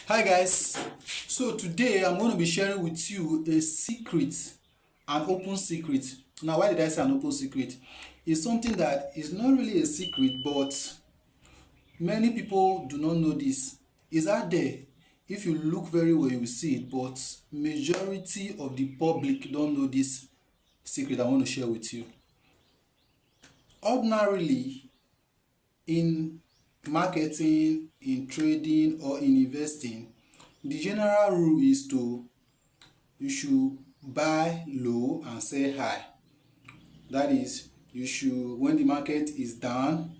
Hi guys, so today I'm going to be sharing with you a secret, an open secret. Now, why did I say an open secret? It's something that is not really a secret, but many people do not know this. It's out there. If you look very well, you will see it, but majority of the public don't know this secret I want to share with you. Ordinarily, in marketing, in trading, or in investing, the general rule is to you should buy low and sell high. That is, you should, when the market is down,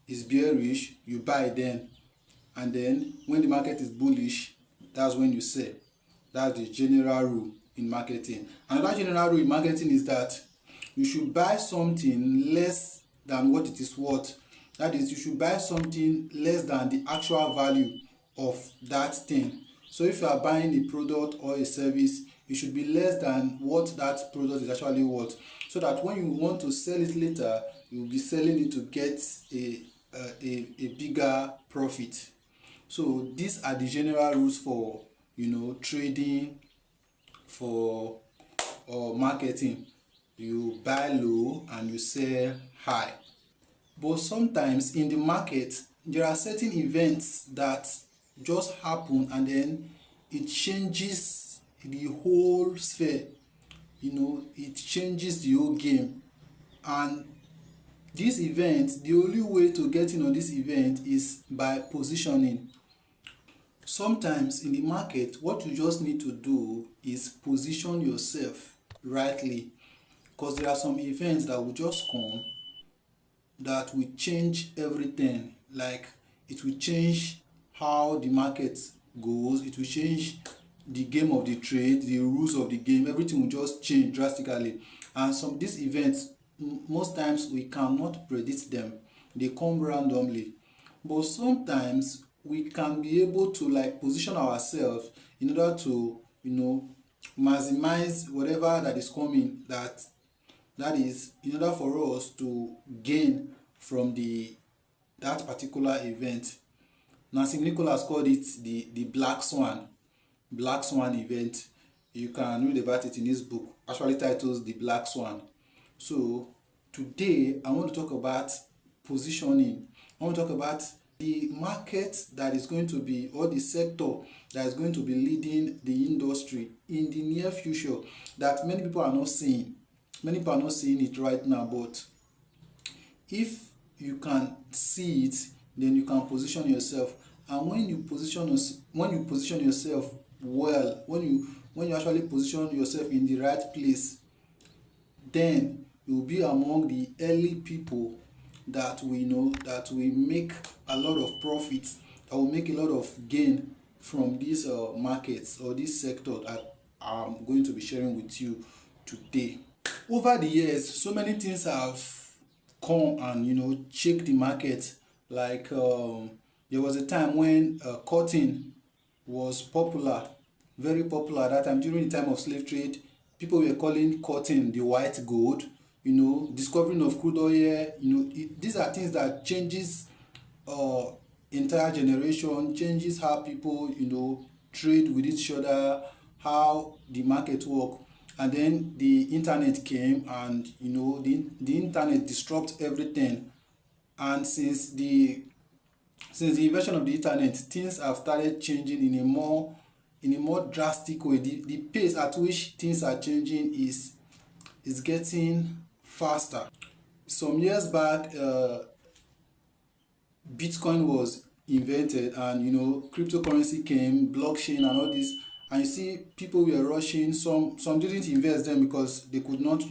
is bearish, you buy then, and then when the market is bullish, that's when you sell. That's the general rule in marketing. Another general rule in marketing is that you should buy something less than what it is worth. That is, you should buy something less than the actual value of that thing. So if you are buying a product or a service, it should be less than what that product is actually worth, so that when you want to sell it later, you will be selling it to get a bigger profit. So these are the general rules for trading, for marketing. You buy low and you sell high. But sometimes in the market, there are certain events that just happen and then it changes the whole sphere. It changes the whole game. And this event, the only way to get in on this event is by positioning. Sometimes in the market, what you just need to do is position yourself rightly, because there are some events that will just come that will change everything. Like, it will change how the market goes, it will change the game of the trade, the rules of the game, everything will just change drastically. And some these events, most times we cannot predict them, they come randomly. But sometimes we can be able to like position ourselves in order to maximize whatever that is coming, that is in order for us to gain from that particular event. Nancy Nicholas called it the black swan event. You can read about it in his book, actually titled The Black Swan. So today I want to talk about positioning. I want to talk about the market that is going to be, or the sector that is going to be leading the industry in the near future, that many people are not seeing. Many people are not seeing it right now, but if you can see it, then you can position yourself. And when you position yourself well, when you actually position yourself in the right place, then you will be among the early people that we know that will make a lot of profit, that will make a lot of gain from these markets or this sector that I'm going to be sharing with you today. Over the years, so many things have come and shake the market. Like, there was a time when cotton was popular, very popular at that time. During the time of slave trade, people were calling cotton the white gold. Discovering of crude oil, these are things that changes uh, entire generation, changes how people trade with each other, how the market work. And then the internet came, and the internet disrupt everything. And since the invention of the internet, things have started changing in a more drastic way. The pace at which things are changing is getting faster. Some years back, Bitcoin was invented, and cryptocurrency came, blockchain and all this. And you see people were rushing. Some didn't invest then because they could not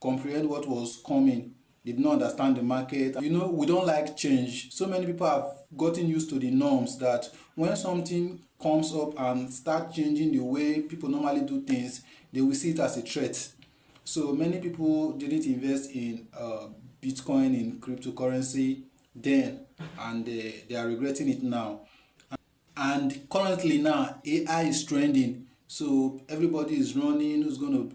comprehend what was coming. They did not understand the market. We don't like change. So many people have gotten used to the norms, that when something comes up and start changing the way people normally do things, they will see it as a threat. So many people didn't invest in Bitcoin, in cryptocurrency then, and they are regretting it now. And currently now, AI is trending. So everybody is running. Who's gonna?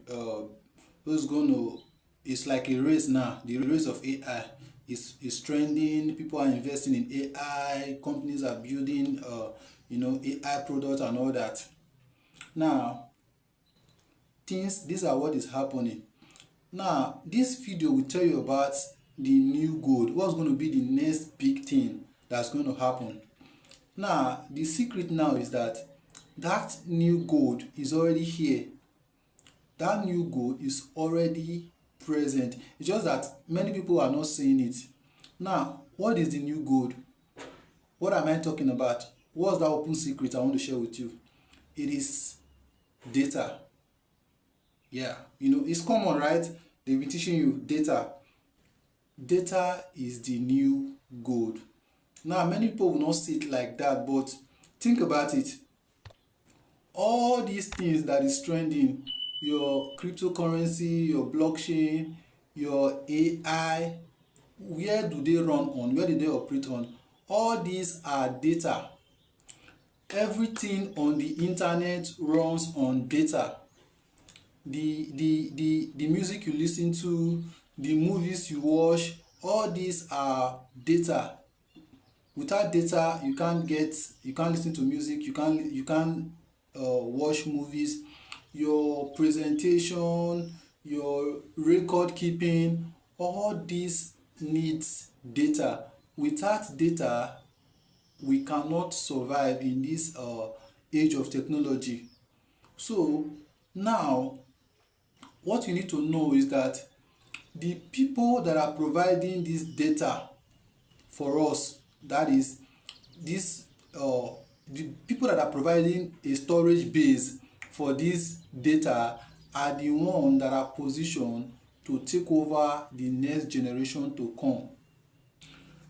It's like a race now. The race of AI is trending. People are investing in AI. Companies are building AI products and all that. Now, these are what is happening. Now, this video will tell you about the new gold. What's going to be the next big thing that's going to happen? Now, the secret now is that that new gold is already here. That new gold is already present. It's just that many people are not seeing it. Now, what is the new gold? What am I talking about? What's that open secret I want to share with you? It is data. Yeah, it's common, right? They've been teaching you data. Data is the new gold. Now, many people will not see it like that, but think about it. All these things that is trending, your cryptocurrency, your blockchain, your AI, where do they run on? Where do they operate on? All these are data. Everything on the internet runs on data. The music you listen to, the movies you watch, all these are data. Without data, you can't listen to music, you can't watch movies. Your presentation, your record keeping, all these needs data. Without data, we cannot survive in this age of technology. So now, what you need to know is that the people that are providing this data for us, that is this the people that are providing a storage base for this data, are the ones that are positioned to take over the next generation to come.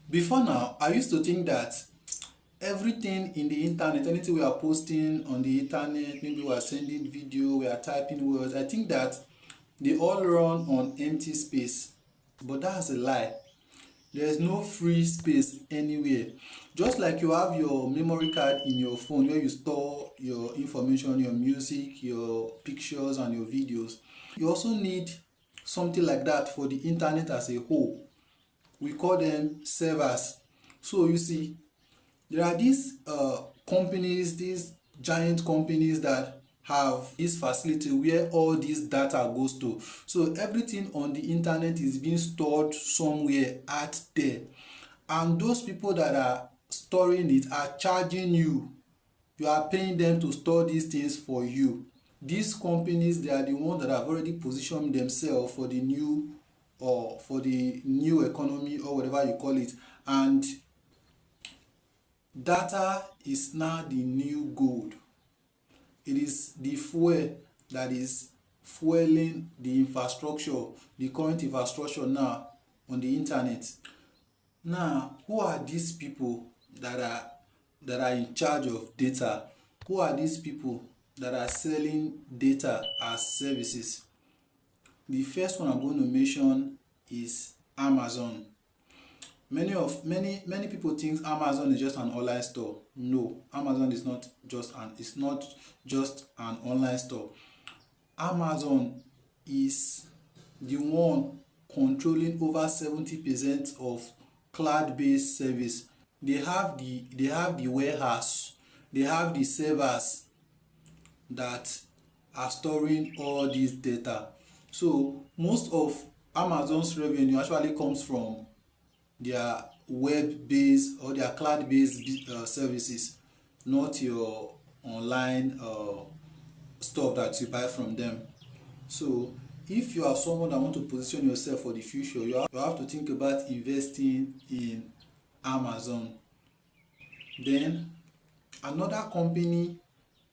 Before now, I used to think that everything in the internet, anything we are posting on the internet, maybe we are sending video, we are typing words, I think that they all run on empty space. But that's a lie. There is no free space anywhere. Just like you have your memory card in your phone where you store your information, your music, your pictures and your videos, you also need something like that for the internet as a whole. We call them servers. So you see, there are these companies, these giant companies that have this facility where all this data goes to. So everything on the internet is being stored somewhere out there, and those people that are storing it are charging you. You are paying them to store these things for you. These companies, they are the ones that have already positioned themselves for the new economy, or whatever you call it. And data is now the new gold. It is the fuel that is fueling the infrastructure, the current infrastructure now on the internet. Now, who are these people that are in charge of data? Who are these people that are selling data as services? The first one I'm going to mention is Amazon. Many people think Amazon is just an online store. No, Amazon is not just an online store. Amazon is the one controlling over 70% of cloud-based service. They have the warehouse, they have the servers that are storing all this data. So most of Amazon's revenue actually comes from their web-based or their cloud-based services, not your online stuff that you buy from them. So if you are someone that want to position yourself for the future, you have to think about investing in Amazon. Then another company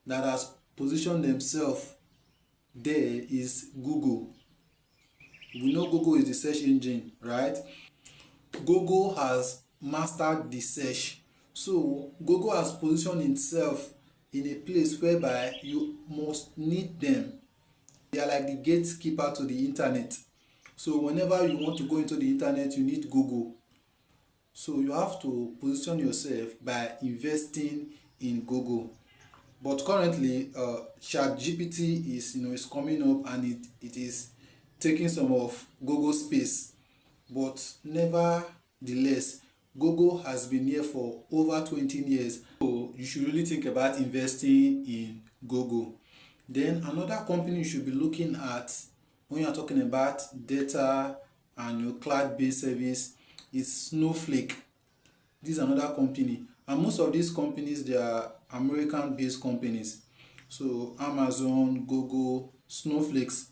that has positioned themselves there is Google. We know Google is the search engine, right? Google has mastered the search. So Google has positioned itself in a place whereby you must need them. They are like the gatekeeper to the internet. So whenever you want to go into the internet, you need Google. So you have to position yourself by investing in Google. But currently, ChatGPT is coming up, and it is taking some of Google space. But nevertheless, Google has been here for over 20 years. So you should really think about investing in Google. Then another company you should be looking at when you are talking about data and your cloud-based service is Snowflake. This is another company, and most of these companies, they are American-based companies. So Amazon, Google, Snowflakes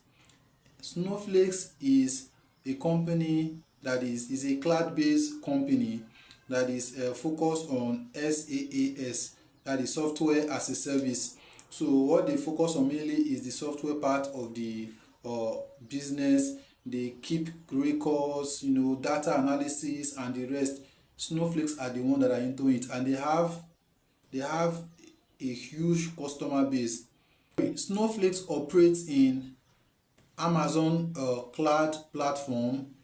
is a company that is a cloud-based company that is focused on SaaS, that is software as a service. So what they focus on mainly is the software part of the business. They keep records, data analysis and the rest. Snowflakes are the one that are into it, and they have a huge customer base. Snowflakes operates in Amazon cloud platform,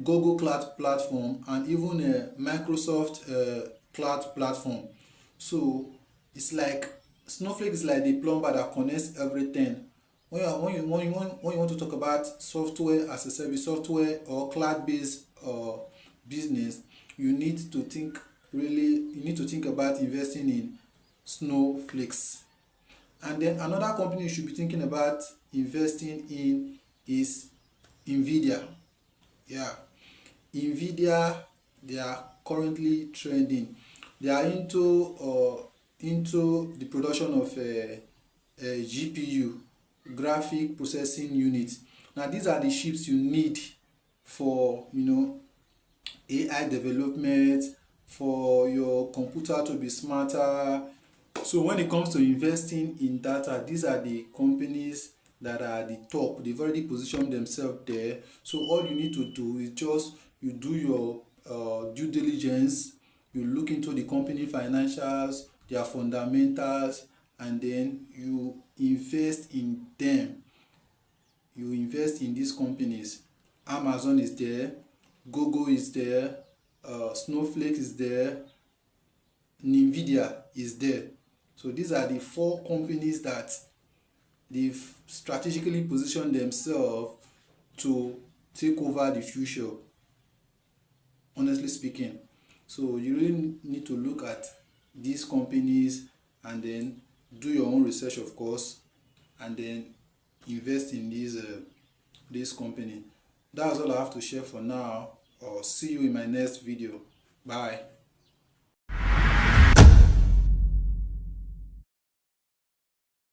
Google cloud platform, and even a Microsoft cloud platform. So it's like Snowflake is like the plumber that connects everything. When you want to talk about software as a service, software or cloud-based business, you need to think about investing in Snowflakes. And then another company you should be thinking about investing in is Nvidia. Yeah, Nvidia, they are currently trending. They are into the production of a GPU, graphic processing unit. Now these are the chips you need for AI development, for your computer to be smarter. So when it comes to investing in data, these are the companies that are at the top. They've already positioned themselves there. So all you need to do is just you do your due diligence, you look into the company financials, their fundamentals, and then you invest in them. You invest in these companies. Amazon is there, Google is there, Snowflake is there, Nvidia is there. So these are the four companies that they've strategically positioned themselves to take over the future, honestly speaking. So you really need to look at these companies and then do your own research, of course, and then invest in this company. That's all I have to share for now. I'll see you in my next video. Bye.